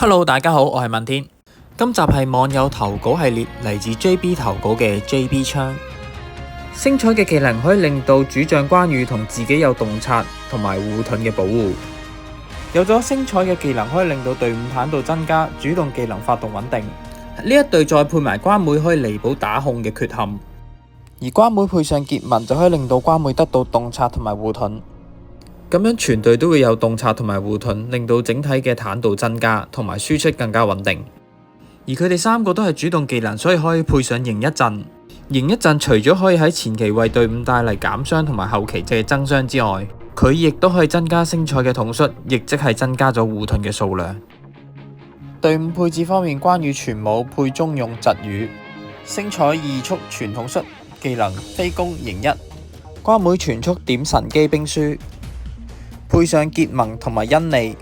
Hello，大家好，我係問天。今集係網友投稿系列，嚟自 JB 投稿嘅 JB 槍。星彩嘅技能可以令到主將關羽同自己有洞察同埋護盾嘅保護。有咗星彩嘅技能可以令到隊伍坦度增加，主動技能發動穩定。呢一隊再配埋關妹可以彌補打控嘅缺陷，而關妹配上結紋就可以令到關妹得到洞察同埋護盾。咁樣全隊都會有洞察同埋護盾，令到整體嘅坦度增加，同埋輸出更加穩定。而佢哋三個都係主動技能，所以可以配上迎一陣。迎一陣除咗可以喺前期為隊伍帶嚟減傷同埋後期嘅增傷之外，佢亦都可以增加星彩嘅統率，亦即係增加咗護盾嘅數量。隊伍配置方面，關羽全武配中用疾雨，星彩二速全統率技能飛攻迎一，關妹全速點神機兵書。配上結盟同埋恩利，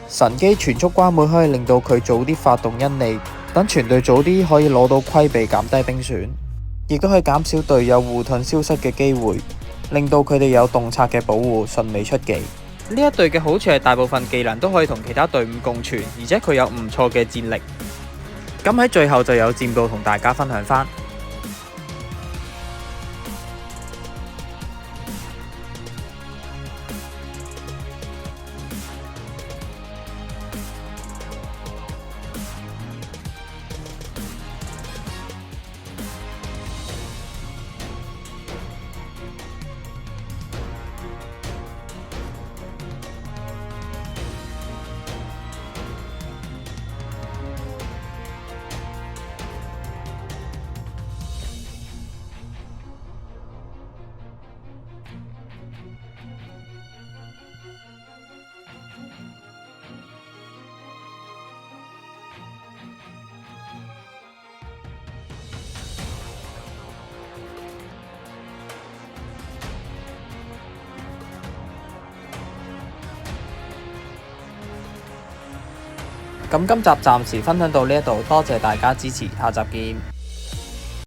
神機全速關妹可以令到佢早啲發動恩利，等全隊早啲可以攞到規避，減低兵損，亦都可以減少隊友護盾消失嘅機會，令到佢哋有洞察嘅保護，順利出技。呢一隊嘅好處係大部分技能都可以同其他隊伍共存，而且佢有唔錯嘅戰力。咁喺最後就有戰報同大家分享返。咁今集暫時分享到呢一度，多謝大家支持，下集見。